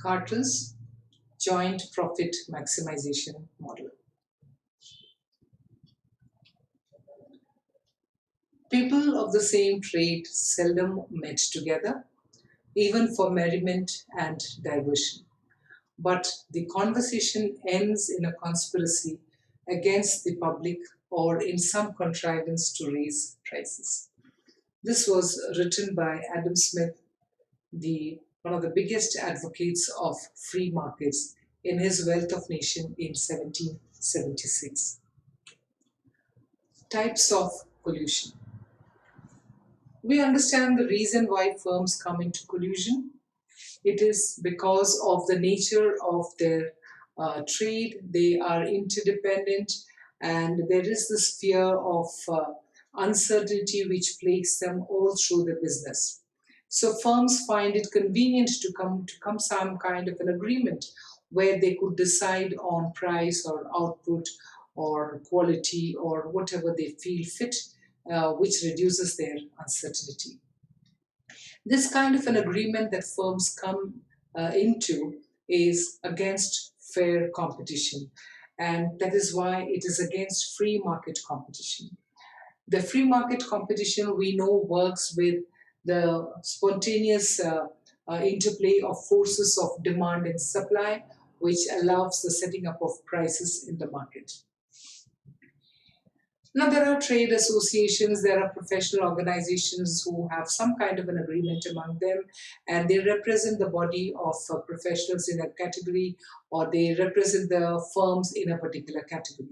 Cartels, joint profit maximization model. People of the same trade seldom met together, even for merriment and diversion. But the conversation ends in a conspiracy against the public or in some contrivance to raise prices. This was written by Adam Smith, one of the biggest advocates of free markets, in his Wealth of Nation in 1776. Types of collusion. We understand the reason why firms come into collusion. It is because of the nature of their trade. They are interdependent, and there is this fear of uncertainty which plagues them all through the business. So firms find it convenient to come some kind of an agreement where they could decide on price or output or quality or whatever they feel fit, which reduces their uncertainty. This kind of an agreement that firms come into is against fair competition, and that is why it is against free market competition. The free market competition we know works with the spontaneous interplay of forces of demand and supply, which allows the setting up of prices in the market. Now, there are trade associations, there are professional organizations who have some kind of an agreement among them, and they represent the body of professionals in a category, or they represent the firms in a particular category.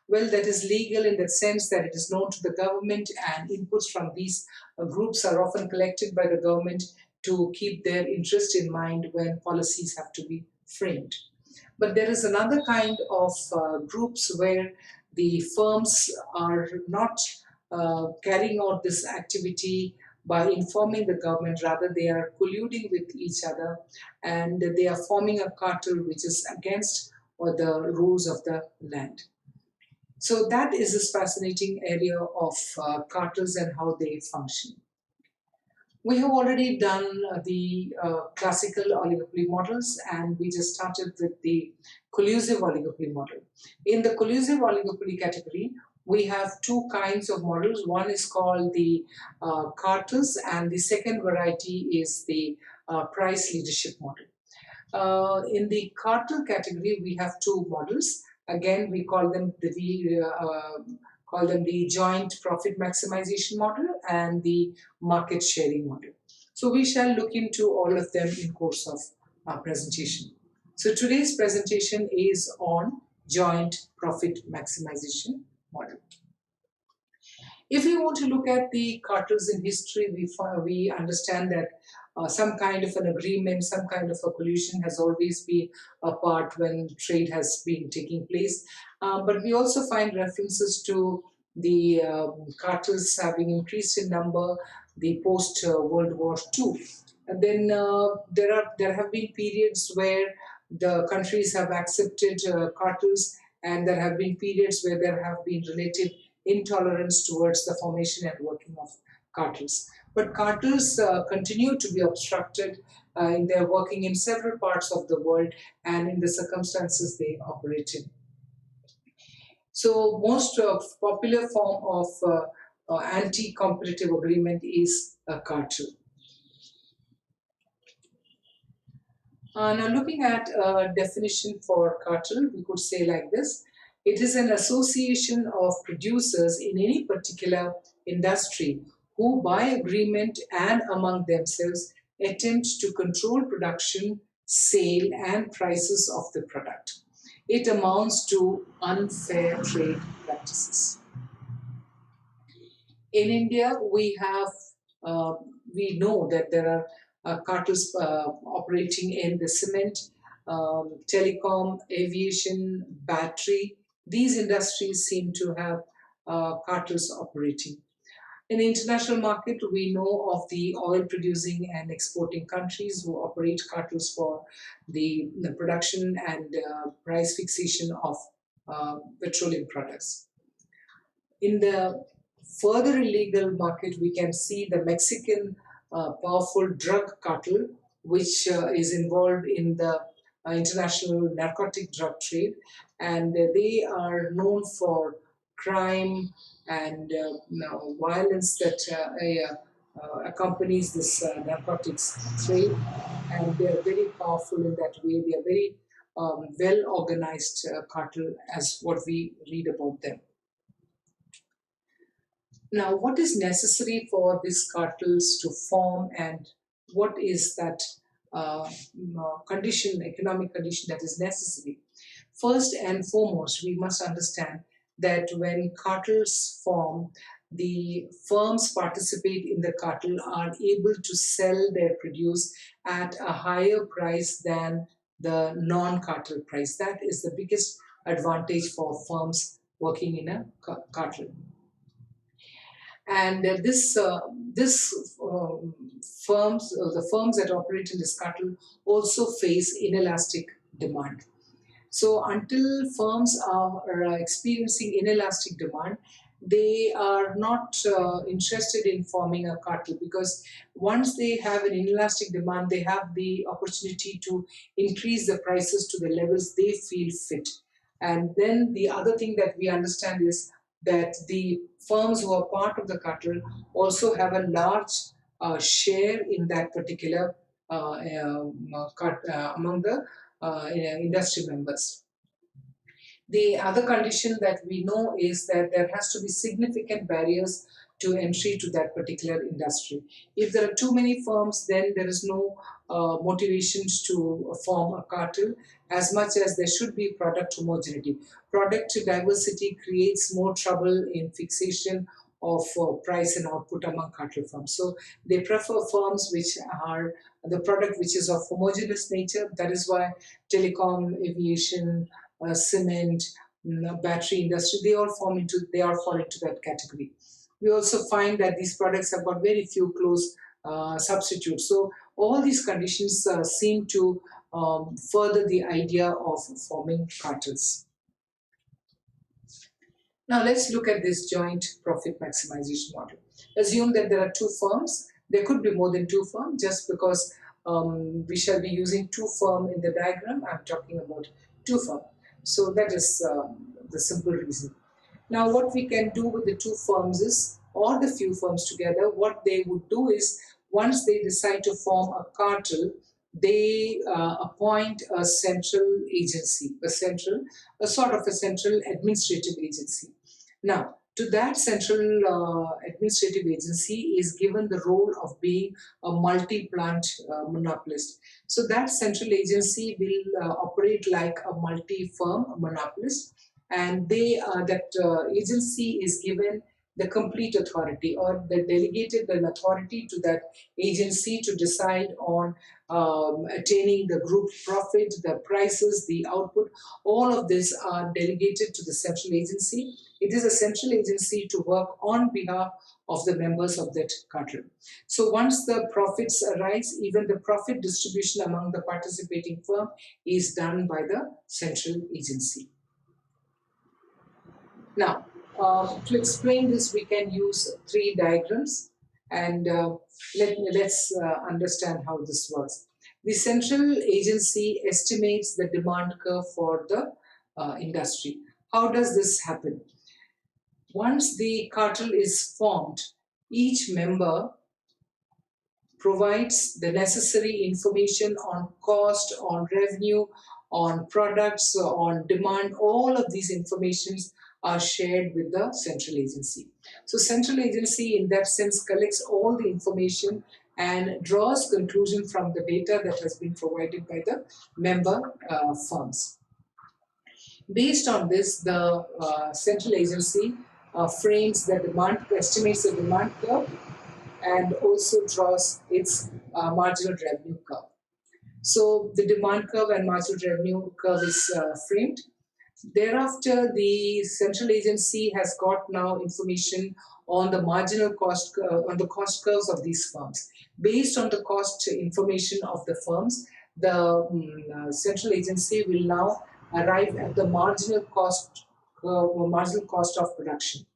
Well, that is legal in the sense that it is known to the government, and inputs from these groups are often collected by the government to keep their interest in mind when policies have to be framed. But there is another kind of groups where the firms are not carrying out this activity by informing the government, rather they are colluding with each other, and they are forming a cartel which is against the rules of the land. So that is this fascinating area of cartels and how they function. We have already done the classical oligopoly models, and we just started with the collusive oligopoly model. In the collusive oligopoly category, we have two kinds of models. One is called the cartels, and the second variety is the price leadership model. In the cartel category, we have two models. Again, we call them the joint profit maximization model and the market sharing model. So we shall look into all of them in course of our presentation. So today's presentation is on joint profit maximization model. If we want to look at the cartels in history, we understand that some kind of an agreement, some kind of a collusion has always been a part when trade has been taking place. But we also find references to the cartels having increased in number the post World War II. And then there have been periods where the countries have accepted cartels, and there have been periods where there have been relative intolerance towards the formation and working of cartels. But cartels continue to be obstructed in their working in several parts of the world and in the circumstances they operate in. So most popular form of anti-competitive agreement is a cartel. Now looking at a definition for cartel, we could say like this: it is an association of producers in any particular industry who by agreement and among themselves attempt to control production, sale and prices of the product. It amounts to unfair trade practices. In India, we know that there are cartels operating in the cement, telecom, aviation, battery. These industries seem to have cartels operating. In the international market, we know of the oil producing and exporting countries who operate cartels for the production and price fixation of petroleum products. In the further illegal market, we can see the Mexican powerful drug cartel which is involved in the international narcotic drug trade, and they are known for crime and violence that accompanies this narcotics trade, and they are very powerful in that way. They are very well organized cartel, as what we read about them. Now, what is necessary for these cartels to form, and what is that condition, economic condition that is necessary? First and foremost, we must understand that when cartels form, the firms participate in the cartel are able to sell their produce at a higher price than the non-cartel price. That is the biggest advantage for firms working in a cartel. And firms, the firms that operate in this cartel, also face inelastic demand. So until firms are experiencing inelastic demand, they are not interested in forming a cartel, because once they have an inelastic demand, they have the opportunity to increase the prices to the levels they feel fit. And then the other thing that we understand is that the firms who are part of the cartel also have a large share in that particular among the industry members. The other condition that we know is that there has to be significant barriers to entry to that particular industry. If there are too many firms, then there is no motivations to form a cartel, as much as there should be product homogeneity. Product diversity creates more trouble in fixation of price and output among cartel firms. So they prefer firms which are the product which is of homogeneous nature. That is why telecom, aviation, cement, battery industry, they all fall into that category. We also find that these products have got very few close substitutes. So all these conditions seem to further the idea of forming cartels. Now let's look at this joint profit maximization model. Assume that there are two firms. There could be more than two firms, just because we shall be using two firms in the diagram. I'm talking about two firms. So that is the simple reason. Now what we can do with the two firms is, or the few firms together, what they would do is, once they decide to form a cartel, they appoint a central agency, a sort of a central administrative agency. Now, to that central administrative agency is given the role of being a multi-plant monopolist. So that central agency will operate like a multi-firm monopolist, and that agency is given the complete authority, or they delegated an authority to that agency to decide on attaining the group profit, the prices, the output. All of this are delegated to the central agency. It is a central agency to work on behalf of the members of that cartel. So once the profits arise, even the profit distribution among the participating firm is done by the central agency. Now, to explain this, we can use three diagrams, and let's understand how this works. The central agency estimates the demand curve for the industry. How does this happen? Once the cartel is formed, each member provides the necessary information on cost, on revenue, on products, on demand. All of these informations are shared with the central agency. So central agency in that sense collects all the information and draws conclusion from the data that has been provided by the member firms. Based on this, the central agency frames the demand, estimates the demand curve, and also draws its marginal revenue curve. So the demand curve and marginal revenue curve is framed. Thereafter, the central agency has got now information on the marginal cost, on the cost curves of these firms. Based on the cost information of the firms, the central agency will now arrive at the marginal cost of production.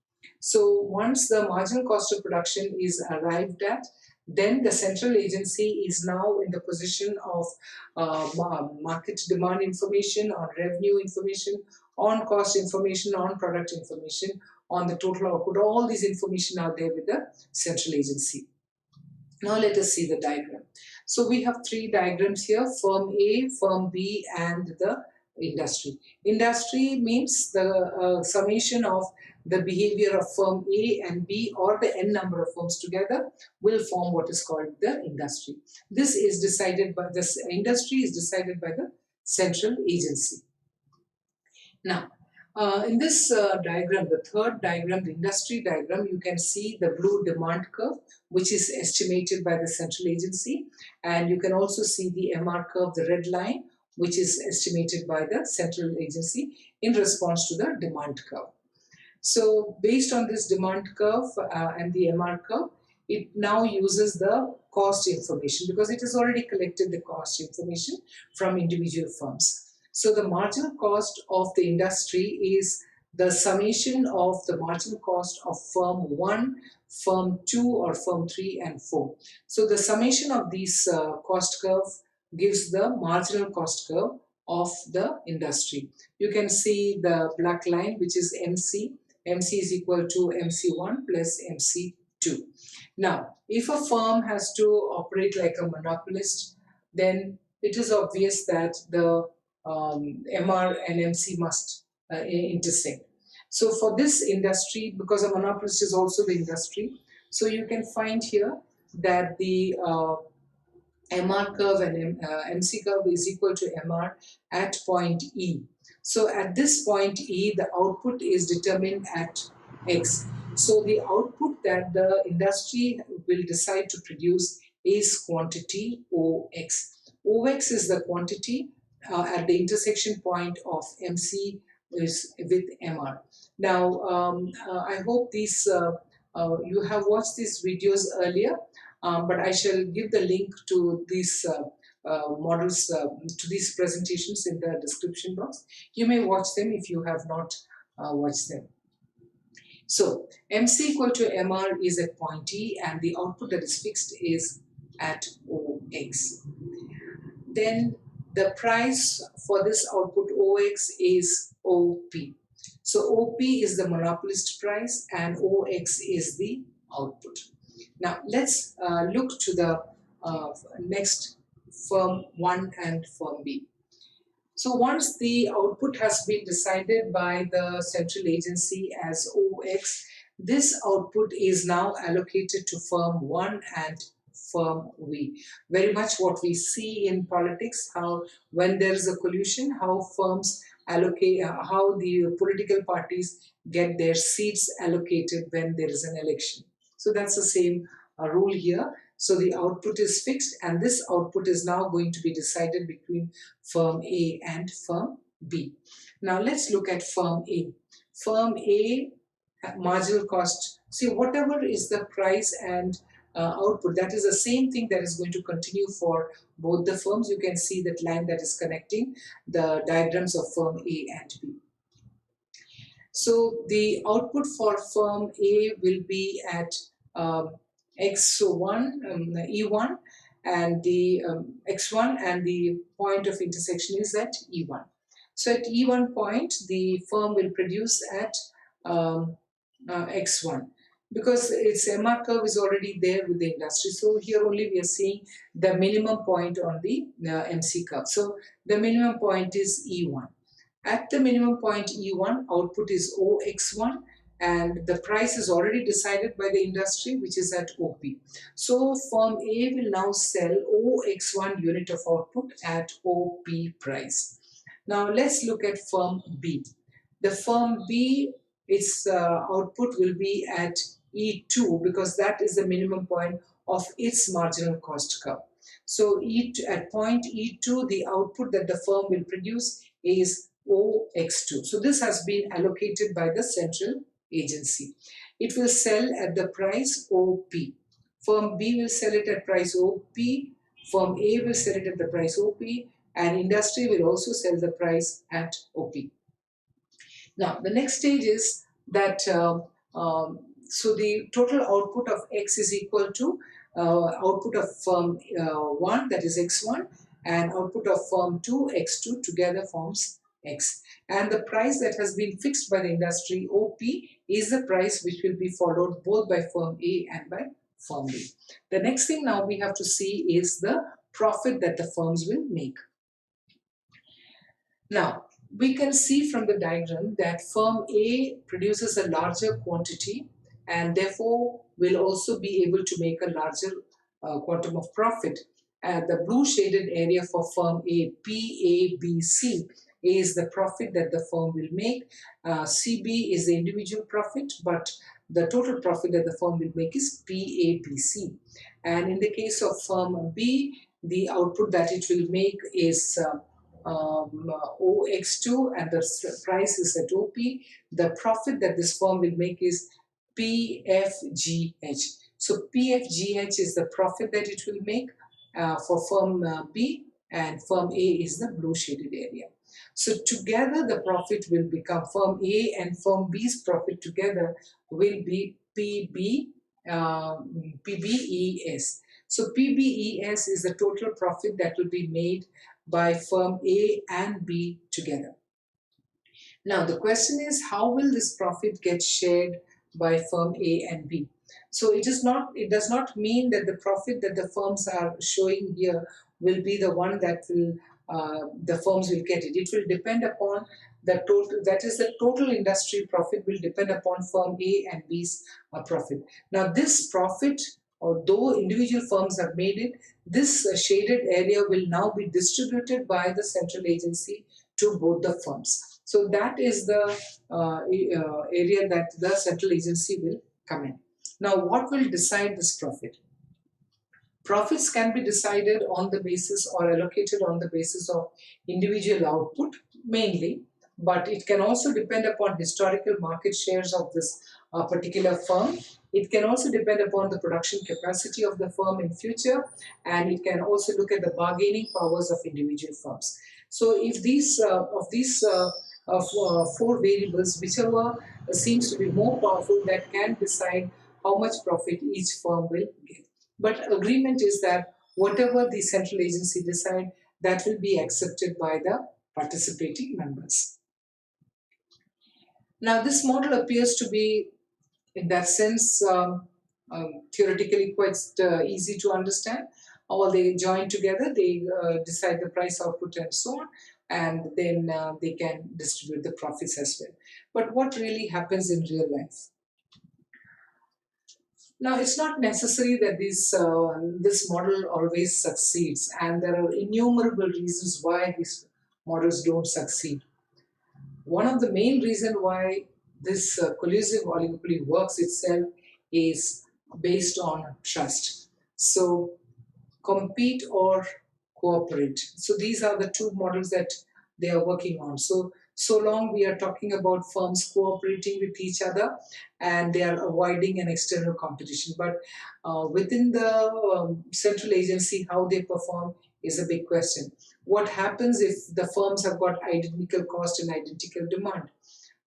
So once the marginal cost of production is arrived at, then the central agency is now in the position of market demand information, on revenue information, on cost information, on product information, on the total output. All these information are there with the central agency. Now let us see the diagram. So we have three diagrams here: firm A, firm B, and the industry. Industry means the summation of the behavior of firm A and B, or the n number of firms together, will form what is called the industry. This is decided by this industry is decided by the central agency. Now, in this diagram, the third diagram, the industry diagram, you can see the blue demand curve, which is estimated by the central agency. And you can also see the MR curve, the red line, which is estimated by the central agency in response to the demand curve. So based on this demand curve and the MR curve, it now uses the cost information, because it has already collected the cost information from individual firms. So the marginal cost of the industry is the summation of the marginal cost of firm 1, firm 2, or firm 3 and 4. So the summation of these cost curve gives the marginal cost curve of the industry. You can see the black line, which is MC. MC is equal to MC1 plus MC2. Now, if a firm has to operate like a monopolist, then it is obvious that the MR and MC must intersect. So for this industry, because a monopolist is also the industry, so you can find here that the MR curve and MC curve is equal to MR at point E. So at this point E, the output is determined at X. So the output that the industry will decide to produce is quantity OX. OX is the quantity at the intersection point of MC is with MR. Now, I hope these you have watched these videos earlier, but I shall give the link to these models, to these presentations in the description box. You may watch them if you have not watched them. So MC equal to MR is at point E, and the output that is fixed is at OX. Then the price for this output OX is OP. So OP is the monopolist price and OX is the output. Now let's look to the next firm 1 and firm B. So once the output has been decided by the central agency as OX, this output is now allocated to firm 1 and firm V. Very much what we see in politics, how when there is a collusion, how firms allocate, how the political parties get their seats allocated when there is an election. So that's the same rule here. So the output is fixed, and this output is now going to be decided between firm A and firm B. Now let's look at firm A. Firm A, marginal cost. See, whatever is the price and output, that is the same thing that is going to continue for both the firms. You can see that line that is connecting the diagrams of firm A and B. So the output for firm A will be at X1, E1, and the X1, and the point of intersection is at E1. So at E1 point, the firm will produce at X1, because its MR curve is already there with the industry. So here only we are seeing the minimum point on the MC curve. So the minimum point is E1. At the minimum point E1, output is OX1, and the price is already decided by the industry, which is at OP. So firm A will now sell OX1 unit of output at OP price. Now let's look at firm B. The firm B, its output will be at E2, because that is the minimum point of its marginal cost curve. So at point E2, the output that the firm will produce is OX2. So this has been allocated by the central agency. It will sell at the price OP. Firm B will sell it at price OP. Firm A will sell it at the price OP, and industry will also sell the price at OP. Now the next stage is that so the total output of X is equal to output of firm 1, that is x1, and output of firm 2, x2, together forms x. And the price that has been fixed by the industry, OP, is the price which will be followed both by firm A and by firm B. The next thing now we have to see is the profit that the firms will make. Now, we can see from the diagram that firm A produces a larger quantity and therefore will also be able to make a larger quantum of profit. The blue shaded area for firm A, PABC, is the profit that the firm will make. CB is the individual profit, but the total profit that the firm will make is PABC. And in the case of firm B, the output that it will make is OX2, and the price is at OP. The profit that this firm will make is PFGH. So PFGH is the profit that it will make for firm B, and firm A is the blue shaded area. So together the profit will become, firm A and firm B's profit together will be PBES. So PBES is the total profit that will be made by firm A and B together. Now the question is, how will this profit get shared by firm A and B? So it does not mean that the profit that the firms are showing here will be the one that will the firms will get it. It will depend upon the total, that is the total industry profit will depend upon firm A and B's profit. Now this profit, although individual firms have made it, this shaded area will now be distributed by the central agency to both the firms. So that is the area that the central agency will come in. Now what will decide this profit? Profits can be decided on the basis or allocated on the basis of individual output mainly, but it can also depend upon historical market shares of this particular firm. It can also depend upon the production capacity of the firm in future, and it can also look at the bargaining powers of individual firms. So if these four variables, whichever seems to be more powerful, that can decide how much profit each firm will get. But agreement is that whatever the central agency decide, that will be accepted by the participating members. Now this model appears to be, in that sense, theoretically quite easy to understand. All they join together, they decide the price, output and so on, and then they can distribute the profits as well. But what really happens in real life? Now, it's not necessary that this model always succeeds, and there are innumerable reasons why these models don't succeed. One of the main reasons why this collusive oligopoly works itself is based on trust. So, compete or cooperate. So, these are the two models that they are working on. So long we are talking about firms cooperating with each other and they are avoiding an external competition. But within the central agency, how they perform is a big question. What happens if the firms have got identical cost and identical demand?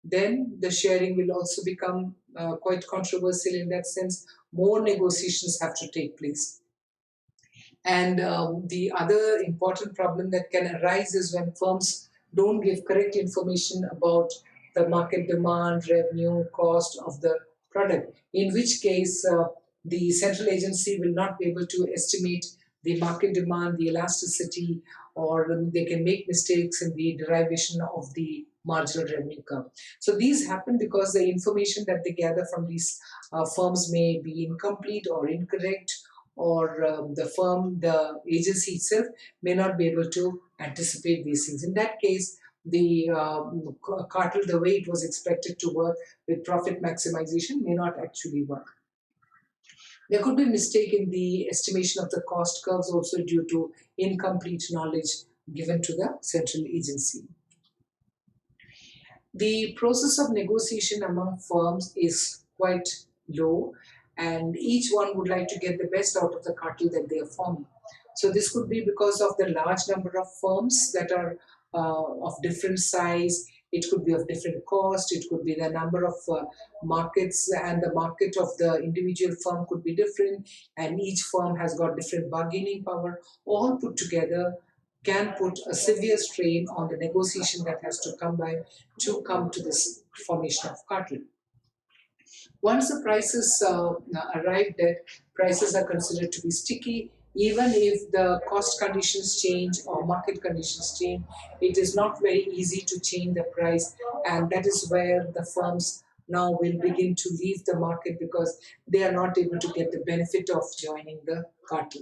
Then the sharing will also become quite controversial in that sense. More negotiations have to take place. And the other important problem that can arise is when firms don't give correct information about the market demand, revenue, cost of the product, in which case the central agency will not be able to estimate the market demand, the elasticity, or they can make mistakes in the derivation of the marginal revenue curve. So these happen because the information that they gather from these firms may be incomplete or incorrect, or the agency itself may not be able to anticipate these things. In that case, the cartel, the way it was expected to work with profit maximization, may not actually work. There could be mistake in the estimation of the cost curves also due to incomplete knowledge given to the central agency. The process of negotiation among firms is quite low, and each one would like to get the best out of the cartel that they are forming. So this could be because of the large number of firms that are of different size, It could be of different cost. It could be the number of markets, and the market of the individual firm could be different, and each firm has got different bargaining power. All put together can put a severe strain on the negotiation that has to come by to come to this formation of cartel. Once the prices arrived at, prices are considered to be sticky. Even if the cost conditions change or market conditions change, it is not very easy to change the price, and that is where the firms now will begin to leave the market because they are not able to get the benefit of joining the cartel.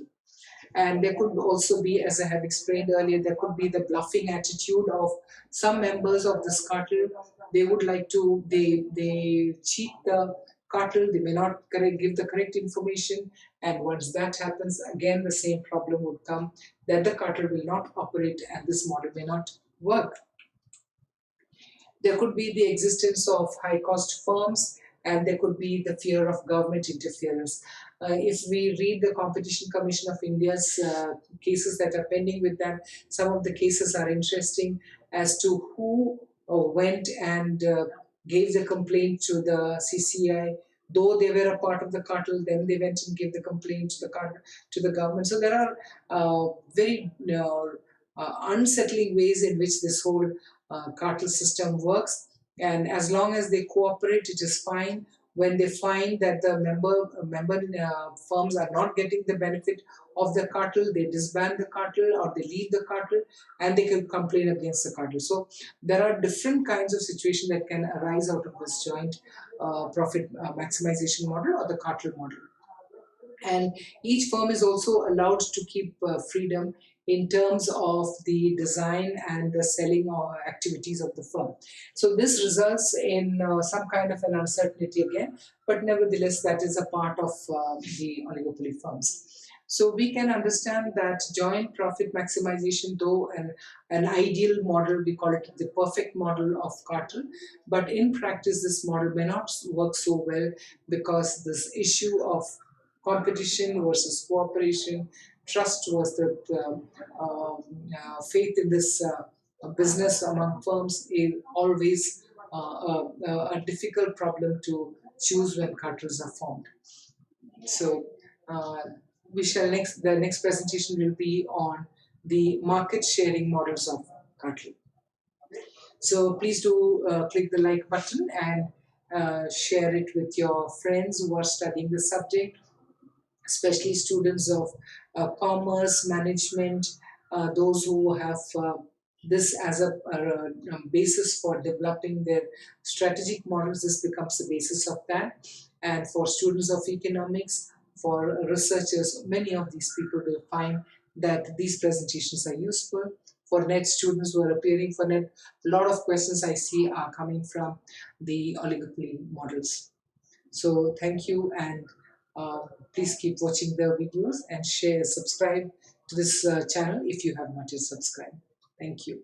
And there could also be, as I have explained earlier, there could be the bluffing attitude of some members of this cartel. They would like to, they cheat the cartel, they may not give the correct information. And once that happens, again, the same problem would come, that the cartel will not operate and this model may not work. There could be the existence of high cost firms, and there could be the fear of government interference. If we read the Competition Commission of India's cases that are pending with them, some of the cases are interesting as to who went and gave the complaint to the CCI. Though they were a part of the cartel, then they went and gave the complaint to the cartel, to the government. So there are very unsettling ways in which this whole cartel system works. And as long as they cooperate, it is fine. When they find that the member firms are not getting the benefit of the cartel, they disband the cartel or they leave the cartel, and they can complain against the cartel. So there are different kinds of situations that can arise out of this joint profit maximization model or the cartel model. And each firm is also allowed to keep freedom in terms of the design and the selling activities of the firm. So this results in some kind of an uncertainty again, but nevertheless that is a part of the oligopoly firms. So we can understand that joint profit maximization, though an ideal model, we call it the perfect model of cartel, but in practice this model may not work so well because this issue of competition versus cooperation, trust was the faith in this business among firms is always a difficult problem to choose when cartels are formed. So we shall the next presentation will be on the market sharing models of cartel. So please do click the like button and share it with your friends who are studying the subject, especially students of commerce, management, those who have this as a basis for developing their strategic models. This becomes the basis of that. And for students of economics, for researchers, many of these people will find that these presentations are useful. For NET students who are appearing for NET, a lot of questions I see are coming from the oligopoly models. So thank you, and please keep watching the videos and share, subscribe to this channel if you have not yet subscribed. Thank you.